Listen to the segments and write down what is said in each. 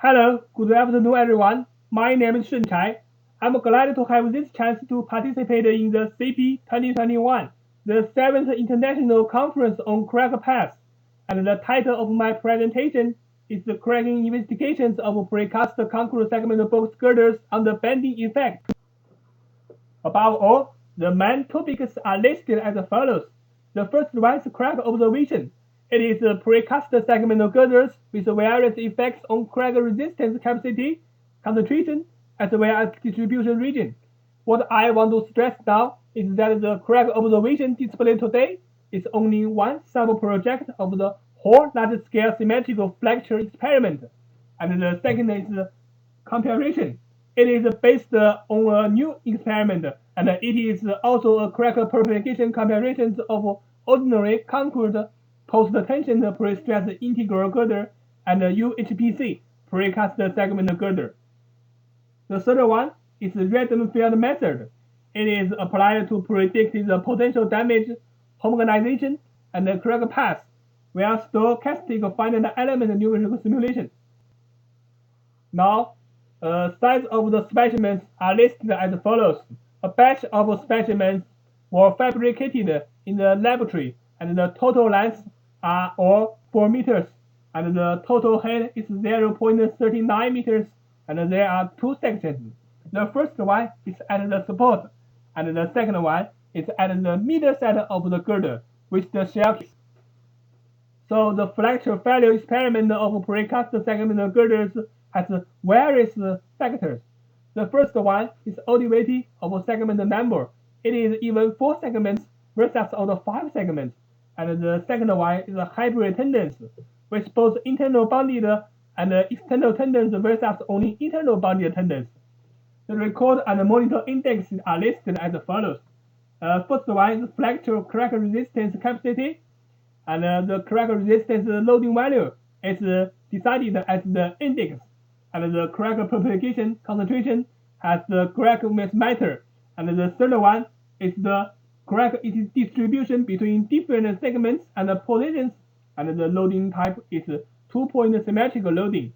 Hello, good afternoon, everyone. My name is Shun. I'm glad to have this chance to participate in the CP 2021, the 7th International Conference on Crack Paths, and the title of my presentation is The Cracking Investigations of Precast Concrete Segment Box Girders on the Bending Effect. Above all, the main topics are listed as follows. The first one is crack observation. It is precast segmental girders with various effects on crack resistance capacity, concentration, as well as distribution region. What I want to stress now is that the crack observation displayed today is only one sample project of the whole large-scale symmetrical fracture experiment, and the second is comparison. It is based on a new experiment, and it is also a crack propagation comparison of ordinary concrete post-tension pre-stressed integral girder and UHPC precast segment girder. The third one is the random field method. It is applied to predict the potential damage, homogenization, and crack path via stochastic finite element numerical simulation. Now, size of the specimens are listed as follows. A batch of specimens were fabricated in the laboratory, and the total length are all 4 meters, and the total height is 0.39 meters, and there are two sections. The first one is at the support, and the second one is at the middle side of the girder with the shell case. So the fracture failure experiment of precast segmental girders has various factors. The first one is oddity of segment number. It is even 4 segments versus all the 5 segments. And the second one is a hybrid tendons, with both internal bonded and external tendons versus only internal bonded tendons. The record and monitor indexes are listed as follows. First one is fracture crack resistance capacity, and the crack resistance loading value is decided as the index, and the crack propagation concentration has the crack matter, and the third one is the crack distribution between different segments and positions, and the loading type is two-point symmetrical loading.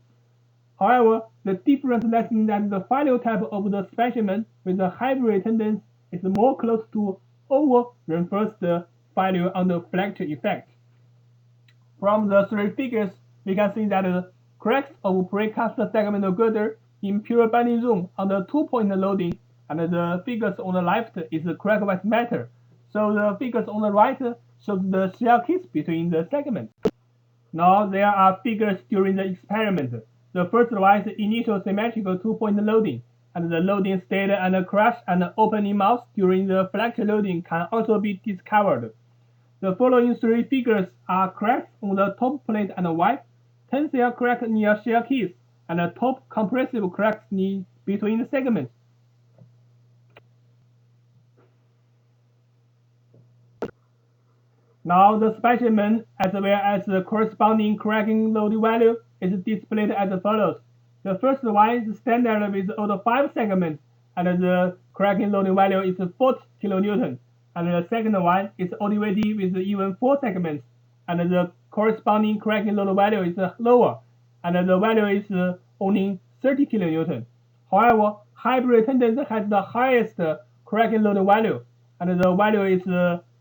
However, the difference lies in that the final type of the specimen with the hybrid tendons is more close to over-reinforced failure under fracture effect. From the three figures, we can see that the cracks of precast segmental girder in pure bending zone under 2-point loading, and the figures on the left is crack wet matter. So the figures on the right show the shell case between the segments. Now there are figures during the experiment. The first one is initial symmetrical 2-point loading, and the loading state and crash and opening mouth during the fracture loading can also be discovered. The following three figures are cracks on the top plate and wipe, tensile crack near shell keys, and top compressive cracks between the segments. Now the specimen as well as the corresponding cracking load value is displayed as follows. The first one is standard with all the 5 segments, and the cracking load value is 40 kN. And the second one is ODVD with even 4 segments, and the corresponding cracking load value is lower, and the value is only 30 kN. However, hybrid tendons has the highest cracking load value, and the value is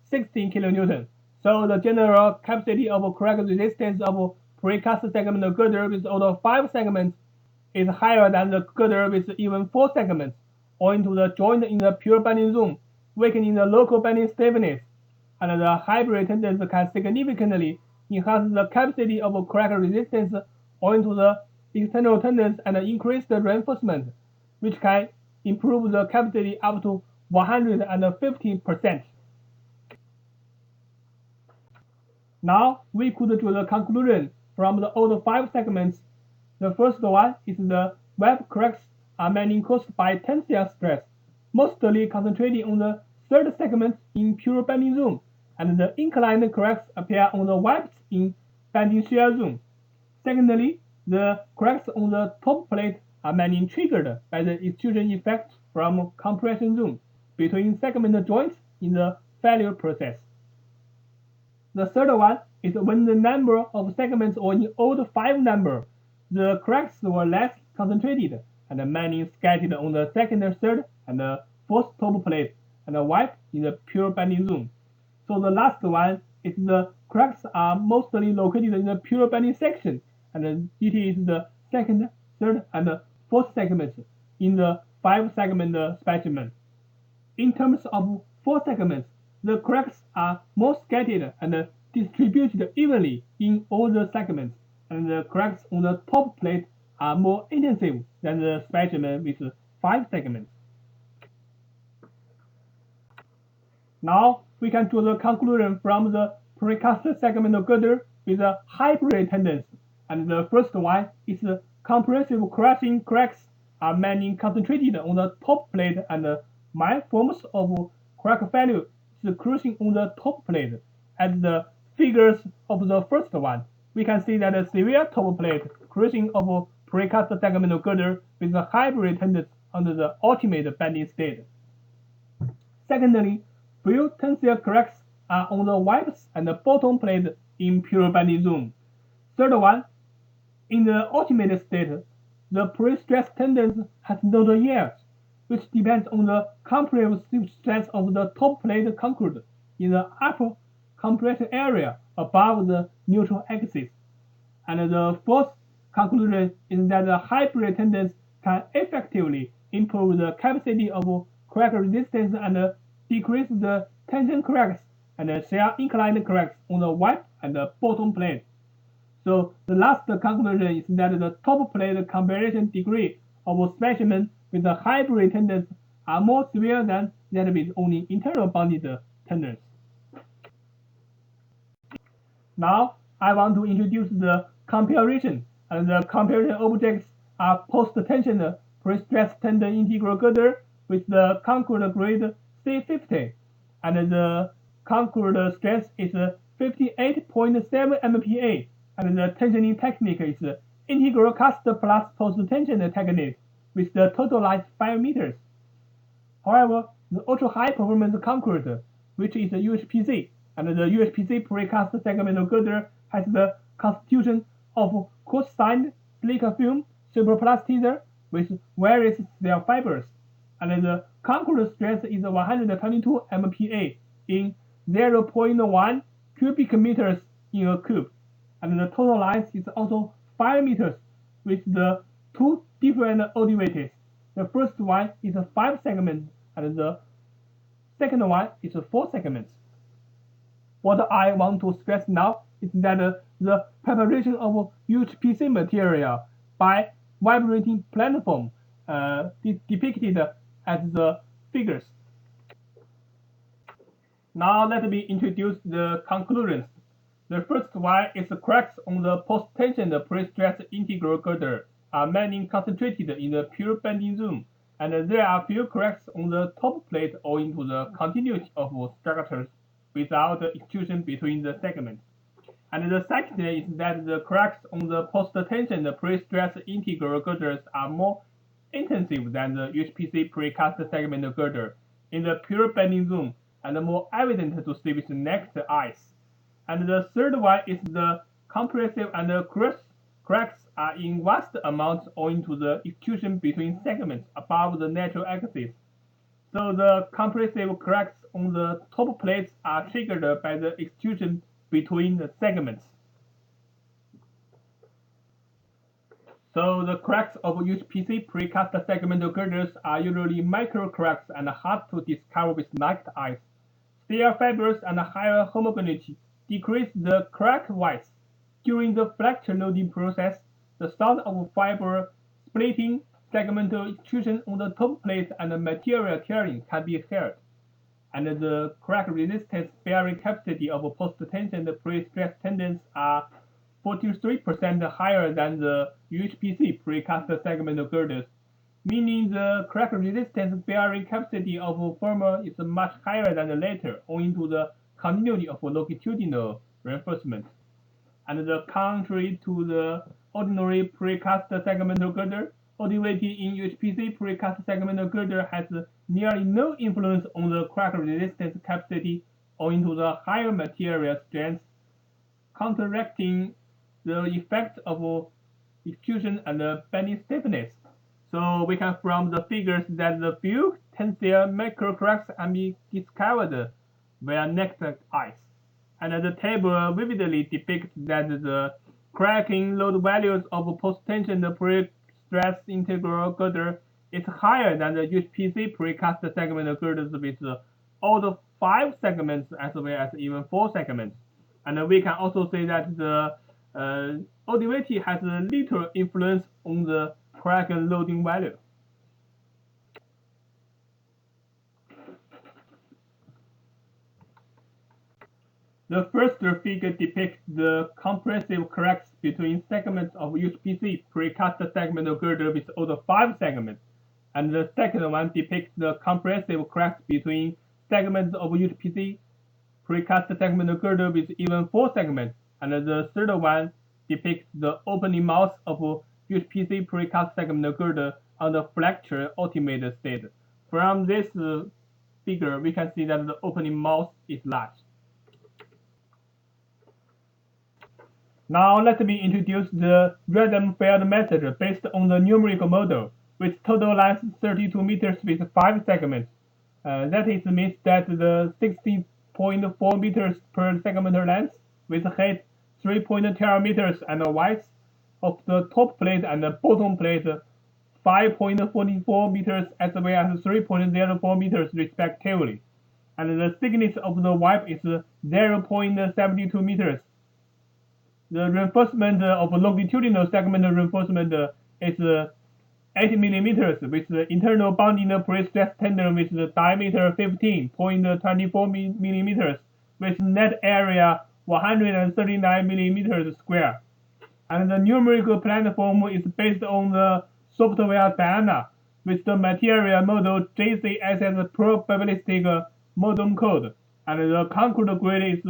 16 kN. So the general capacity of crack resistance of precast segmental girder with all the 5 segments is higher than the girder with even 4 segments, owing to the joint in the pure bending zone, weakening the local bending stiffness, and the hybrid tendons can significantly enhance the capacity of crack resistance owing to the external tendons and increased reinforcement, which can improve the capacity up to 150%. Now we could draw the conclusion from all the 5 segments. The first one is the web cracks are mainly caused by tensile stress, mostly concentrating on the third segment in pure bending zone, and the inclined cracks appear on the webs in bending shear zone. Secondly, the cracks on the top plate are mainly triggered by the extrusion effect from compression zone between segment joints in the failure process. The third one is when the number of segments or in odd 5 number, The cracks were less concentrated and many scattered on the second, third, and fourth top plate and wiped in the pure bending zone. So the last one is the cracks are mostly located in the pure bending section, and it is the second, third, and fourth segments in the 5-segment specimen. In terms of 4 segments, the cracks are more scattered and distributed evenly in all the segments, and the cracks on the top plate are more intensive than the specimen with 5 segments. Now we can draw the conclusion from the precast segmental girder with a hybrid tendency, and the first one is comprehensive crushing cracks are many concentrated on the top plate and mild forms of crack failure is crushing on the top plate. As the figures of the first one, we can see that a severe top plate crushing of precast segmental girder with a hybrid tendency under the ultimate bending state. Secondly, few tensile cracks are on the wipes and the bottom plate in pure bending zone. Third one, in the ultimate state, the pre-stress tendency has no yield, which depends on the compressive stress of the top plate conquered in the upper compression area above the neutral axis. And the fourth conclusion is that the hybrid tendency can effectively improve the capacity of crack resistance and decrease the tension cracks and shear inclined cracks on the wipe and the bottom plate. So the last conclusion is that the top plate compression degree of specimen with a hybrid tendency are more severe than that with only internal bonded tendons. Now I want to introduce the comparison, and the comparison objects are post-tension pre-stress tendon integral girder with the conquered grade C50, and the conquered stress is 58.7 MPa, and the tensioning technique is integral cast plus post-tension technique with the total length 5 meters. However, the ultra-high performance concrete, which is UHPC, and the UHPC precast segmental girder has the constitution of coarse-sand silica film superplastizer with various cell fibers, and the concrete stress is 122 MPa in 0.1 cubic meters in a cube, and the total length is also 5 meters with the two different derivatives. The first one is 5 segments, and the second one is 4 segments. What I want to stress now is that the preparation of UHPC material by vibrating platform is depicted as the figures. Now let me introduce the conclusions. The first one is cracks on the post-tension pre-stress integral girder are mainly concentrated in the pure bending zone, and there are few cracks on the top plate owing to the continuity of structures without extrusion between the segments. And the second is that the cracks on the post-tension pre-stress integral girders are more intensive than the UHPC precast segmental girder in the pure bending zone and more evident to see with naked eyes. And the third one is the compressive and cracks are in vast amounts owing to the extrusion between segments above the natural axis. So the compressive cracks on the top plates are triggered by the extrusion between the segments. So the cracks of UHPC precast segmental girders are usually micro cracks and hard to discover with naked eyes. Steel fibers and higher homogeneity decrease the crack width. During the flexure loading process, the sound of fiber splitting, segmental extrusion on the top plate and material tearing can be heard. And the crack resistance bearing capacity of post-tension pre-stress tendons are 43% higher than the UHPC precast segmental girders, meaning the crack resistance bearing capacity of former is much higher than the latter owing to the continuity of longitudinal reinforcement. And the contrary to the ordinary precast segmental girder, oddivating in UHPC precast segmental girder has nearly no influence on the crack resistance capacity owing to the higher material strength, counteracting the effect of extrusion and bending stiffness. So we can from the figures that the few tensile microcracks can be discovered via naked eyes. And the table vividly depicts that the cracking load values of post-tension pre-stress integral girder is higher than the UPC precast segment girders with all the 5 segments as well as even 4 segments. And we can also say that the ODVT has little influence on the crack loading value. The first figure depicts the compressive cracks between segments of UPC precast segment girder with all the 5 segments, and the second one depicts the compressive cracks between segments of UPC precast segment girder with even 4 segments, and the third one depicts the opening mouth of UPC precast segment girder on the fracture ultimate state. From this figure, we can see that the opening mouth is large. Now let me introduce the random field method based on the numerical model, with total length 32 meters with 5 segments. That is means that the 60.4 meters per segment length, with height 3.12 meters and width of the top plate and the bottom plate 5.44 meters as well as 3.04 meters respectively. And the thickness of the wipe is 0.72 meters. The reinforcement of longitudinal segment reinforcement is 8 millimeters with the internal bonding pre-stress tendon with the diameter 15.24 millimeters with net area 139 millimeters square. And the numerical platform is based on the software Diana with the material model JCSS probabilistic model code, and the concrete grade is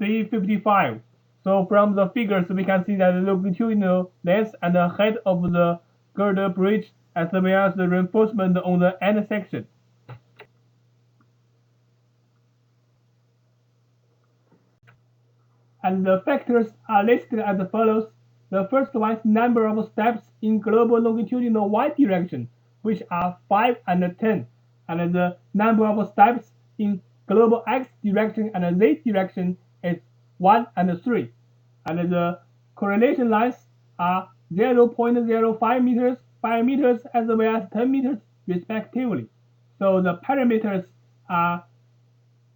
C55. So from the figures, we can see that the longitudinal length and the height of the girder bridge as well as the reinforcement on the end section. And the factors are listed as follows. The first one is number of steps in global longitudinal y direction, which are 5 and 10, and the number of steps in global x direction and z direction is 1 and 3. And the correlation lines are 0.05 meters, 5 meters, as well as 10 meters, respectively. So the parameters are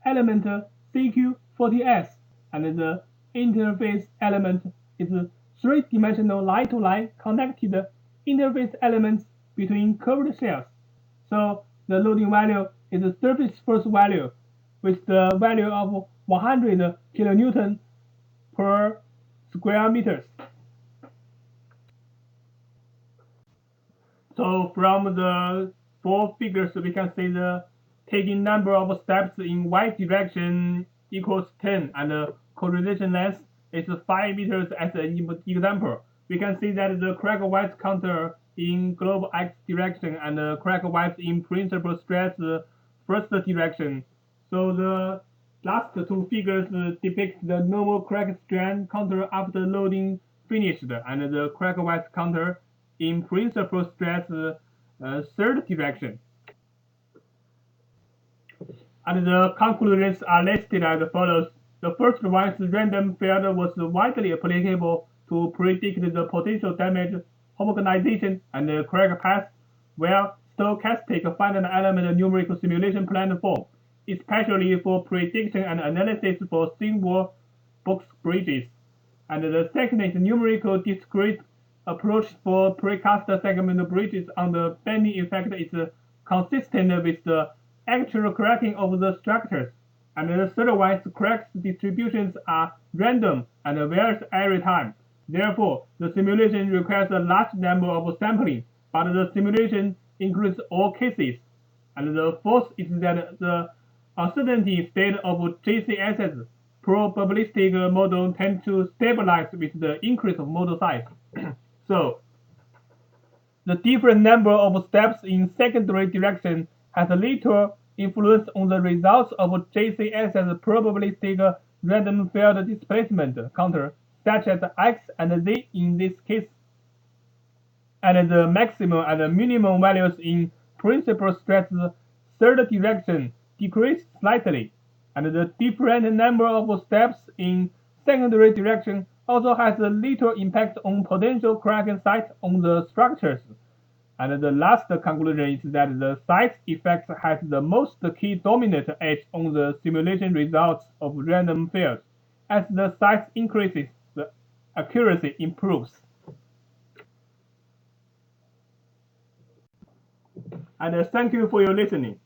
element CQ40S, and the interface element is three-dimensional line-to-line connected interface elements between curved shells. So the loading value is the surface force value with the value of 100 kilonewton per square meters. So from the 4 figures, we can see the taking number of steps in y direction equals 10, and the correlation length is 5 meters as an example. We can see that the crack width counter in global x direction and the crack width in principal stress first direction. So the last 2 figures depict the normal crack strength counter after loading finished, and the crack width counter in principal stress third direction. And the conclusions are listed as follows. The first one's random field was widely applicable to predict the potential damage, homogenization, and crack path, where stochastic finite element numerical simulation platform, especially for prediction and analysis for thin-wall box bridges. And the second is numerical discrete approach for precast segment bridges on the bending effect is consistent with the actual cracking of the structures. And the third one is cracks distributions are random and varies every time. Therefore, the simulation requires a large number of sampling, but the simulation includes all cases. And the fourth is that the uncertainty state of JCSS probabilistic model tends to stabilize with the increase of model size. So, the different number of steps in secondary direction has little influence on the results of JCSS probabilistic random field displacement counter, such as x and z in this case. and the maximum and the minimum values in principal stress third direction decrease slightly, and the different number of steps in secondary direction also has a little impact on potential cracking site on the structures. And the last conclusion is that the site effect has the most key dominant edge on the simulation results of random fields. As the size increases, the accuracy improves. And thank you for your listening.